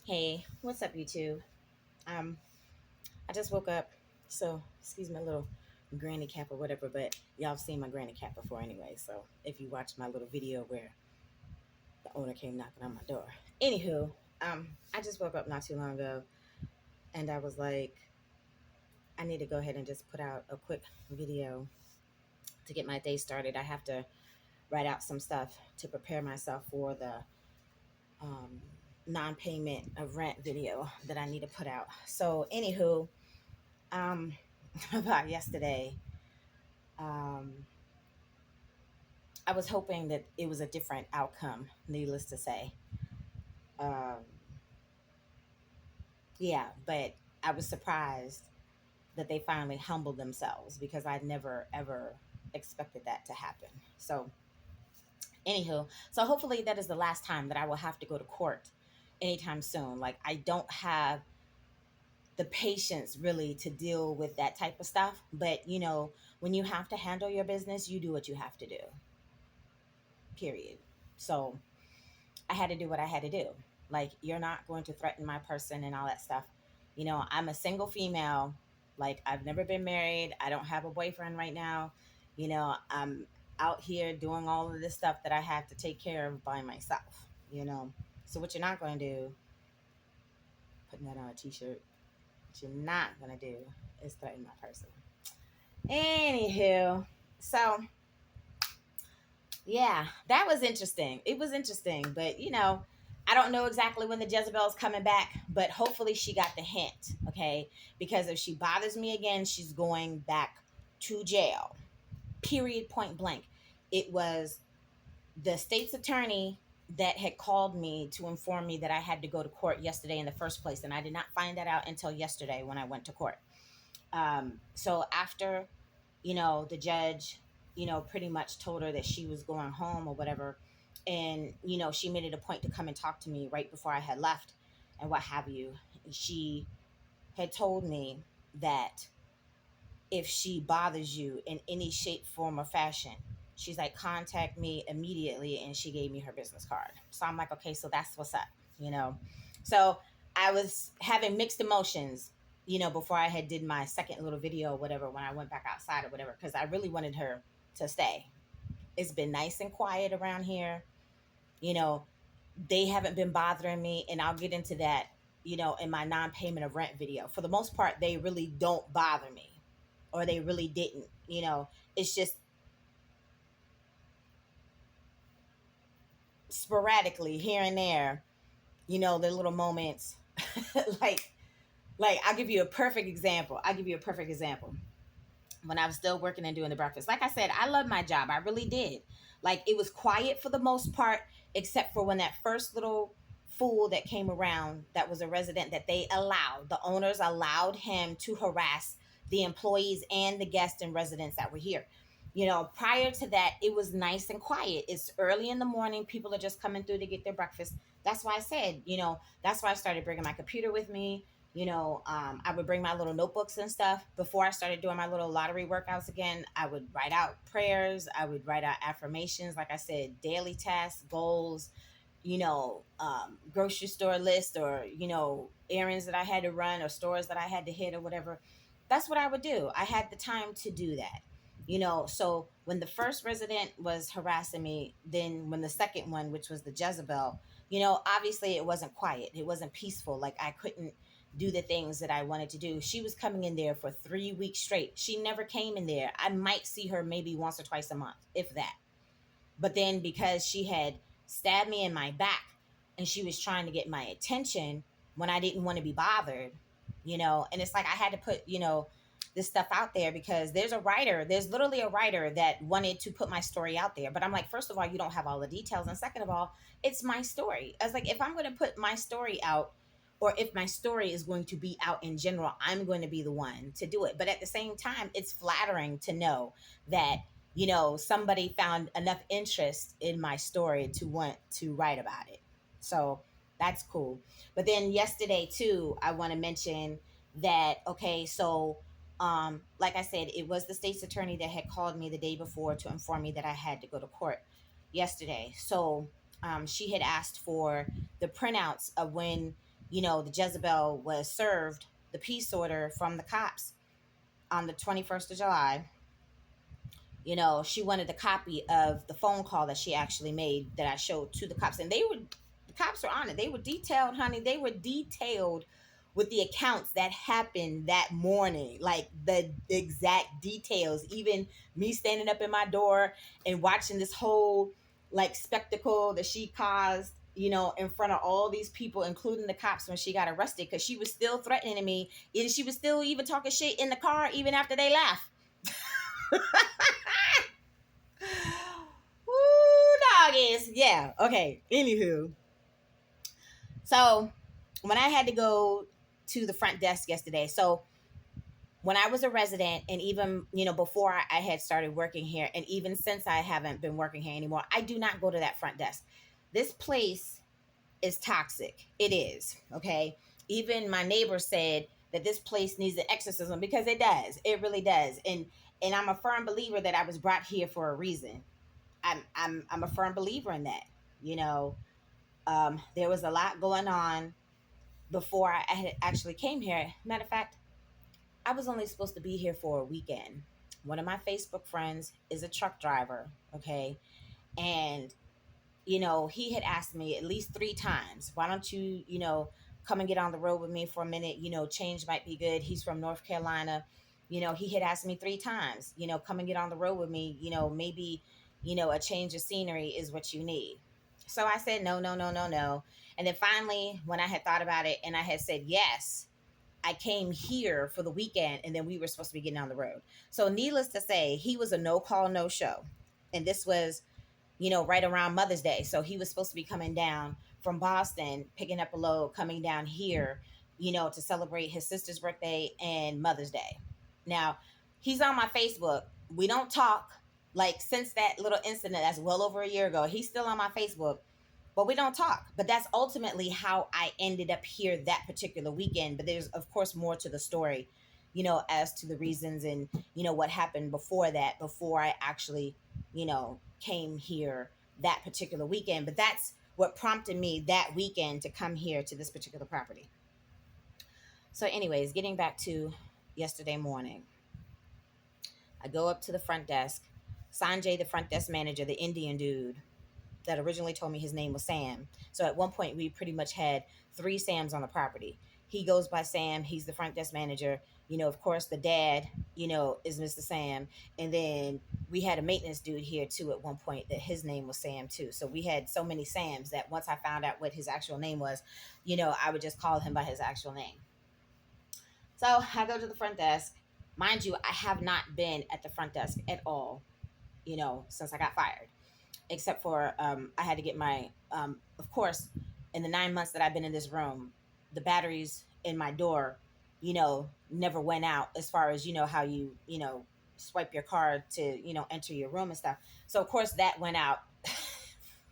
Hey, what's up, YouTube? Um, I just woke up, so excuse my little granny cap or whatever, but y'all have seen my granny cap before anyway. So if you watch my little video where the owner came knocking on my door, anywho, I just woke up not too long ago, and I was like, I need to go ahead and just put out a quick video to get my day started. I have to write out some stuff to prepare myself for the um, non-payment of rent video that I need to put out. So, anywho, um, about yesterday, um, I was hoping that it was a different outcome. Needless to say, um, yeah, but I was surprised that they finally humbled themselves because I never ever expected that to happen. So, anywho, so hopefully that is the last time that I will have to go to court anytime soon. Like I don't have the patience really to deal with that type of stuff. But when you have to handle your business, you do what you have to do. Period. So I had to do what I had to do. Like you're not going to threaten my person and all that stuff. I'm a single female. Like I've never been married. I don't have a boyfriend right now. I'm out here doing all of this stuff that I have to take care of by myself. So what you're not going to do, putting that on a t-shirt, what you're not going to do is threaten my person. Anywho, so yeah, that was interesting. It was interesting, but I don't know exactly when the Jezebel's coming back, but hopefully she got the hint, okay? Because if she bothers me again, she's going back to jail. Period, point blank. It was the state's attorney that had called me to inform me that I had to go to court yesterday in the first place, and I did not find that out until yesterday when I went to court. So after the judge, pretty much told her that she was going home or whatever. And, she made it a point to come and talk to me right before I had left and what have you. She had told me that if she bothers you in any shape, form, or fashion, she's like, contact me immediately. And she gave me her business card. So I'm like, okay, so that's what's up, you know? So I was having mixed emotions, before I had did my second little video or whatever, when I went back outside or whatever, because I really wanted her to stay. It's been nice and quiet around here. You know, they haven't been bothering me. And I'll get into that, in my non-payment of rent video. For the most part, they really don't bother me, or they really didn't. It's just sporadically here and there, the little moments. like I'll give you a perfect example. When I was still working and doing the breakfast. Like I said, I love my job. I really did. Like it was quiet for the most part, except for when that first little fool that came around that was a resident that the owners allowed him to harass the employees and the guests and residents that were here. Prior to that, it was nice and quiet. It's early in the morning. People are just coming through to get their breakfast. That's why I said, that's why I started bringing my computer with me. I would bring my little notebooks and stuff. Before I started doing my little lottery workouts again, I would write out prayers. I would write out affirmations, like I said, daily tasks, goals, grocery store list, or, errands that I had to run or stores that I had to hit or whatever. That's what I would do. I had the time to do that. So when the first resident was harassing me, then when the second one, which was the Jezebel, obviously it wasn't quiet. It wasn't peaceful. Like I couldn't do the things that I wanted to do. She was coming in there for 3 weeks straight. She never came in there. I might see her maybe once or twice a month, if that. But then because she had stabbed me in my back and she was trying to get my attention when I didn't want to be bothered, and it's like I had to put, this stuff out there because there's literally a writer that wanted to put my story out there. But I'm like, first of all, you don't have all the details. And second of all, it's my story. I was like, if I'm going to put my story out, or if my story is going to be out in general, I'm going to be the one to do it. But at the same time, it's flattering to know that, somebody found enough interest in my story to want to write about it. So that's cool. But then yesterday, too, I want to mention that, okay, so like I said, it was the state's attorney that had called me the day before to inform me that I had to go to court yesterday. So she had asked for the printouts of when the Jezebel was served the peace order from the cops on the 21st of July. She wanted a copy of the phone call that she actually made that I showed to the cops. And the cops were on it. They were detailed, honey. They were detailed with the accounts that happened that morning, like the exact details. Even me standing up in my door and watching this whole like spectacle that she caused, in front of all these people, including the cops, when she got arrested, because she was still threatening me, and she was still even talking shit in the car even after they left. Woo, doggies. Yeah. Okay. Anywho, so when I had to go to the front desk yesterday, so when I was a resident, and even before I had started working here, and even since I haven't been working here anymore, I do not go to that front desk. This place is toxic. It is. Okay. Even my neighbor said that this place needs an exorcism, because it does. It really does. And I'm a firm believer that I was brought here for a reason. I'm a firm believer in that. You know, there was a lot going on before I had actually came here. Matter of fact, I was only supposed to be here for a weekend. One of my Facebook friends is a truck driver, okay? And he had asked me at least 3 times, why don't you, come and get on the road with me for a minute? Change might be good. He's from North Carolina. He had asked me 3 times, come and get on the road with me. Maybe, a change of scenery is what you need. So I said, no, no, no, no, no. And then finally, when I had thought about it and I had said yes, I came here for the weekend, and then we were supposed to be getting on the road. So needless to say, he was a no call, no show. And this was right around Mother's Day. So he was supposed to be coming down from Boston, picking up a load, coming down here, to celebrate his sister's birthday and Mother's Day. Now, he's on my Facebook. We don't talk. Like, since that little incident, that's well over a year ago, he's still on my Facebook, but we don't talk. But that's ultimately how I ended up here that particular weekend. But there's, of course, more to the story, as to the reasons and, what happened before that, before I actually, came here that particular weekend. But that's what prompted me that weekend to come here to this particular property. So anyways, getting back to yesterday morning, I go up to the front desk. Sanjay, the front desk manager, the Indian dude that originally told me his name was Sam. So at one point, we pretty much had 3 Sams on the property. He goes by Sam. He's the front desk manager. Of course, the dad, is Mr. Sam. And then we had a maintenance dude here too at one point that his name was Sam too. So we had so many Sams that once I found out what his actual name was, I would just call him by his actual name. So I go to the front desk. Mind you, I have not been at the front desk at all, since I got fired, except for I had to get my, of course, in the 9 months that I've been in this room, the batteries in my door, never went out, as far as, how you, swipe your card to, enter your room and stuff. So, of course, that went out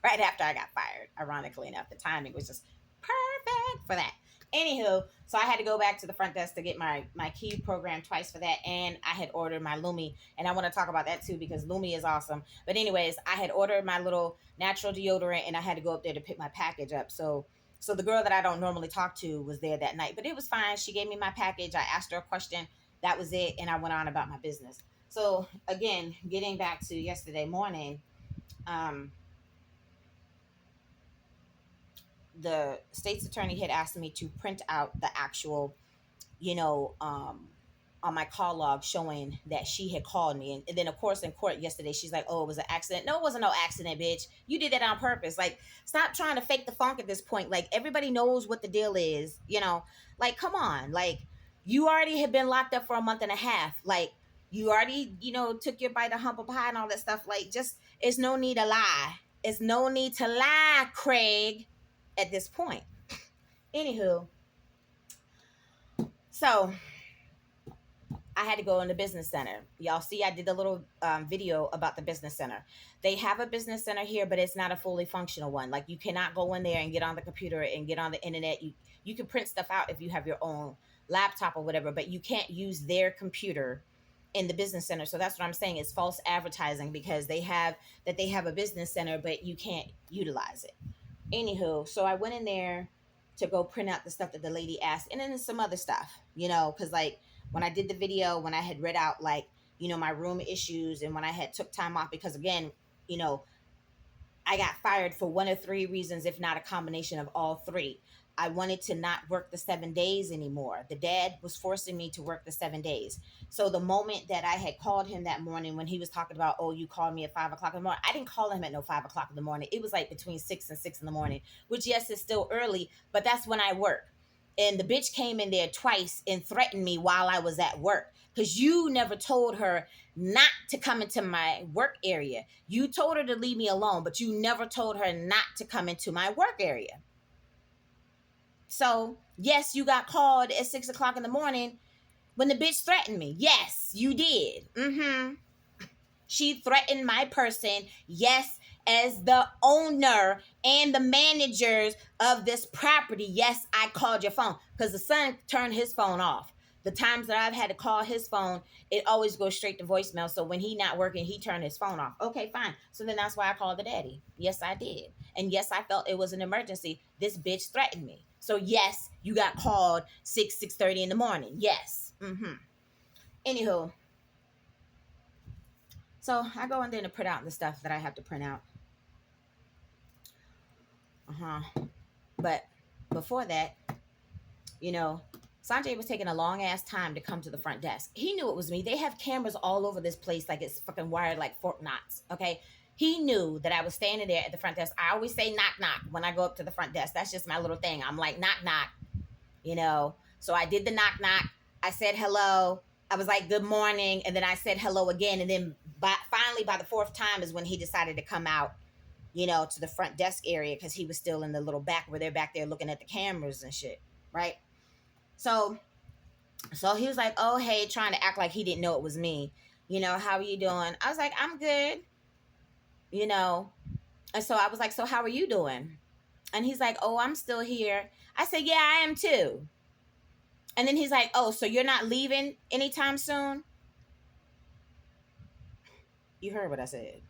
right after I got fired. Ironically enough, the timing was just perfect for that. Anywho, so I had to go back to the front desk to get my key programmed twice for that, and I had ordered my Lumi, and I want to talk about that too because Lumi is awesome. But anyways, I had ordered my little natural deodorant, and I had to go up there to pick my package up. So the girl that I don't normally talk to was there that night, but it was fine. She gave me my package. I asked her a question. That was it, and I went on about my business. So again, getting back to yesterday morning, the state's attorney had asked me to print out the actual, on my call log showing that she had called me. And then, of course, in court yesterday, she's like, oh, it was an accident. No, it wasn't no accident, bitch. You did that on purpose. Like, stop trying to fake the funk at this point. Like, everybody knows what the deal is, Like, come on. Like, you already have been locked up for a month and a half. Like, you already, took your bite of humble pie and all that stuff. Like, just, it's no need to lie. It's no need to lie, Craig, at this point. Anywho, so I had to go in the business center. Y'all see, I did a little video about the business center. They have a business center here, but it's not a fully functional one. Like, you cannot go in there and get on the computer and get on the internet. You can print stuff out if you have your own laptop or whatever, but you can't use their computer in the business center. So that's what I'm saying. It's false advertising because they have a business center, but you can't utilize it. Anywho, so I went in there to go print out the stuff that the lady asked, and then some other stuff, because like when I did the video, when I had read out like, my room issues, and when I had took time off, because again, you know, I got fired for one of three reasons, if not a combination of all three. I wanted to not work the 7 days anymore. The dad was forcing me to work the 7 days. So the moment that I had called him that morning when he was talking about, oh, you called me at 5 o'clock in the morning, I didn't call him at no 5 o'clock in the morning. It was like between 6 and 6 in the morning, which, yes, is still early, but that's when I work. And the bitch came in there twice and threatened me while I was at work, because you never told her not to come into my work area. You told her to leave me alone, but you never told her not to come into my work area. So, yes, you got called at 6 o'clock in the morning when the bitch threatened me. Yes, you did. She threatened my person. Yes, as the owner and the managers of this property. Yes, I called your phone, because the son turned his phone off. The times that I've had to call his phone, it always goes straight to voicemail. So when he not working, he turned his phone off. Okay, fine. So then that's why I called the daddy. Yes, I did. And yes, I felt it was an emergency. This bitch threatened me. So yes, you got called 6:30 in the morning. Yes. Anywho, so I go in there to print out the stuff that I have to print out. But before that, Sanjay was taking a long ass time to come to the front desk. He knew it was me. They have cameras all over this place like it's fucking wired like Fort Knox. Okay. He knew that I was standing there at the front desk. I always say knock knock when I go up to the front desk. That's just my little thing. I'm like knock knock, So I did the knock knock. I said hello. I was like good morning, and then I said hello again, and then finally by the fourth time is when he decided to come out, to the front desk area, because he was still in the little back where they're back there looking at the cameras and shit, right? So he was like, oh, hey, trying to act like he didn't know it was me. How are you doing? I was like, I'm good. And so I was like, so how are you doing? And he's like, oh, I'm still here. I said, yeah, I am too. And then he's like, oh, so you're not leaving anytime soon? You heard what I said.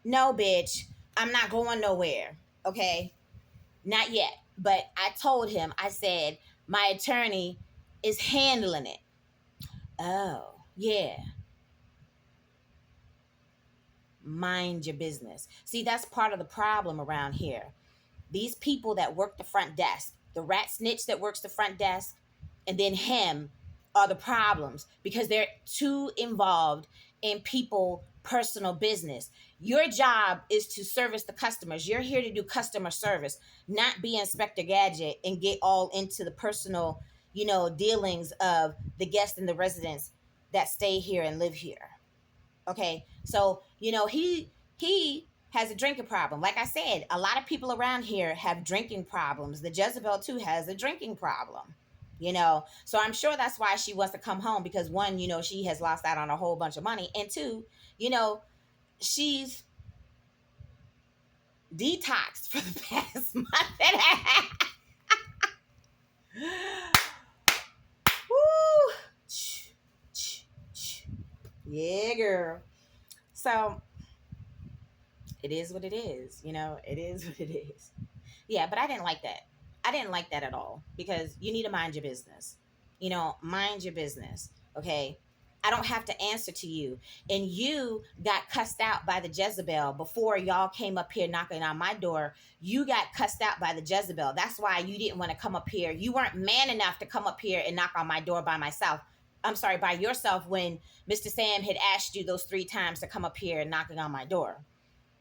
No, bitch, I'm not going nowhere. Okay. Not yet. But I told him, I said, my attorney is handling it. Oh, yeah. Mind your business. See, that's part of the problem around here. These people that work the front desk, the rat snitch that works the front desk, and then him are the problems, because they're too involved in people personal business. Your job is to service the customers. You're here to do customer service, not be Inspector Gadget and get all into the personal, dealings of the guests and the residents that stay here and live here. Okay, so he has a drinking problem. Like I said, a lot of people around here have drinking problems. The Jezebel too has a drinking problem. So I'm sure that's why she wants to come home, because one, she has lost out on a whole bunch of money, and two, she's detoxed for the past month and a half. Woo! Yeah, girl. So it is what it is. It is what it is. Yeah, but I didn't like that. I didn't like that at all, because you need to mind your business. Mind your business. Okay. I don't have to answer to you. And you got cussed out by the Jezebel before y'all came up here knocking on my door. You got cussed out by the Jezebel. That's why you didn't want to come up here. You weren't man enough to come up here and knock on my door by myself. I'm sorry, by yourself, when Mr. Sam had asked you those 3 times to come up here and knocking on my door.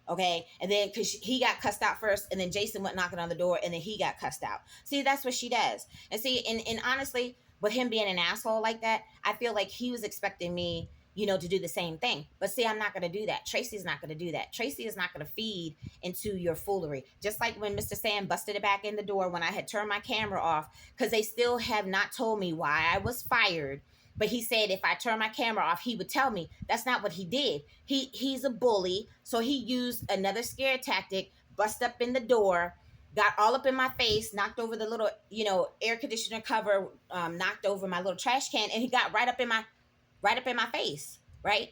Okay. And then because he got cussed out first, and then Jason went knocking on the door, and then he got cussed out. See, that's what she does. And see, and honestly, with him being an asshole like that, I feel like he was expecting me, to do the same thing. But see, I'm not going to do that. Tracy's not going to do that. Tracy is not going to feed into your foolery. Just like when Mr. Sam busted it back in the door when I had turned my camera off, because they still have not told me why I was fired. But he said if I turn my camera off, he would tell me. That's not what he did. He's a bully. So he used another scare tactic, bust up in the door, got all up in my face, knocked over the little, air conditioner cover, knocked over my little trash can, and he got right up in my face, right?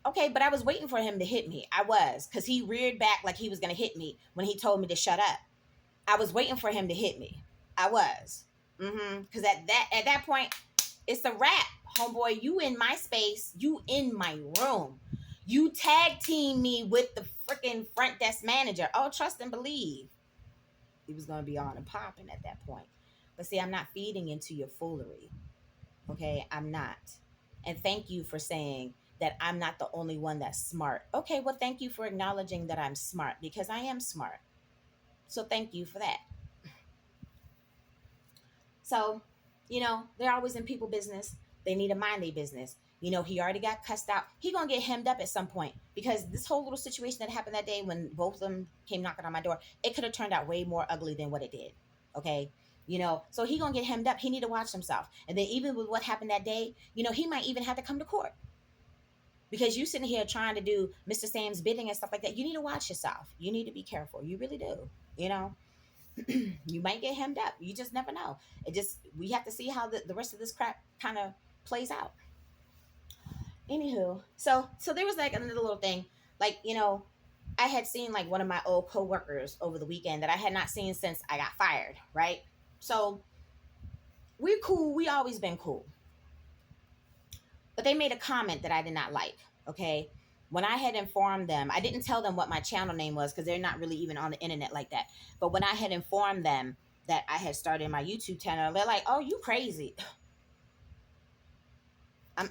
Okay, but I was waiting for him to hit me. I was, because he reared back like he was going to hit me when he told me to shut up. I was waiting for him to hit me. I was. Because at that point, it's a wrap, homeboy. You in my space. You in my room. You tag team me with the freaking front desk manager. Oh, trust and believe. He was gonna be on and popping at that point. But see, I'm not feeding into your foolery. Okay, I'm not. And thank you for saying that I'm not the only one that's smart. Okay, well, thank you for acknowledging that I'm smart because I am smart. So thank you for that. So, they're always in people business. They need to mind their business. He already got cussed out. He gonna get hemmed up at some point because this whole little situation that happened that day when both of them came knocking on my door, it could have turned out way more ugly than what it did. Okay. So he gonna get hemmed up. He need to watch himself. And then even with what happened that day, he might even have to come to court because you sitting here trying to do Mr. Sam's bidding and stuff like that. You need to watch yourself. You need to be careful. You really do. You know, you might get hemmed up. You just never know. We have to see how the rest of this crap kind of plays out. Anywho, so there was like another little thing, like I had seen like one of my old coworkers over the weekend that I had not seen since I got fired, right? So we're cool. We always been cool, but they made a comment that I did not like. Okay. When I had informed them, I didn't tell them what my channel name was because they're not really even on the internet like that. But when I had informed them that I had started my YouTube channel, they're like, "Oh, you crazy."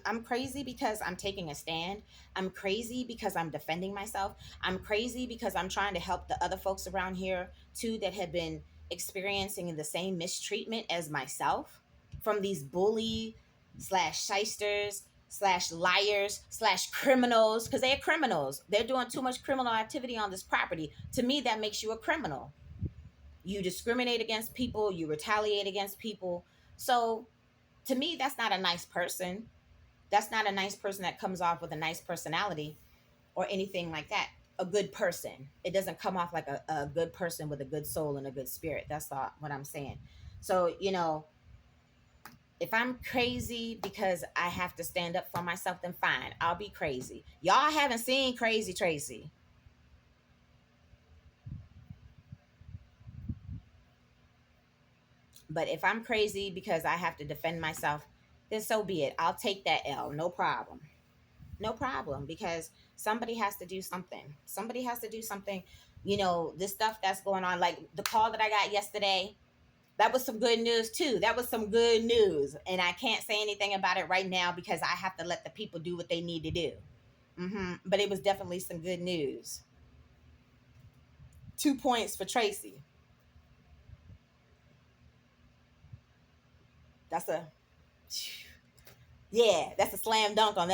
I'm crazy because I'm taking a stand. I'm crazy because I'm defending myself. I'm crazy because I'm trying to help the other folks around here too that have been experiencing the same mistreatment as myself from these bully slash shysters slash liars slash criminals, because they're criminals. They're doing too much criminal activity on this property. To me, that makes you a criminal. You discriminate against people, you retaliate against people. So to me, that's not a nice person. That's not a nice person that comes off with a nice personality or anything like that. A good person. It doesn't come off like a good person with a good soul and a good spirit. That's what I'm saying. So, if I'm crazy because I have to stand up for myself, then fine. I'll be crazy. Y'all haven't seen Crazy Tracy. But if I'm crazy because I have to defend myself, then so be it. I'll take that L. No problem. No problem, because somebody has to do something. Somebody has to do something. This stuff that's going on, like the call that I got yesterday, that was some good news too. That was some good news. And I can't say anything about it right now because I have to let the people do what they need to do. But it was definitely some good news. 2 points for Tracy. That's a, yeah, that's a slam dunk on that.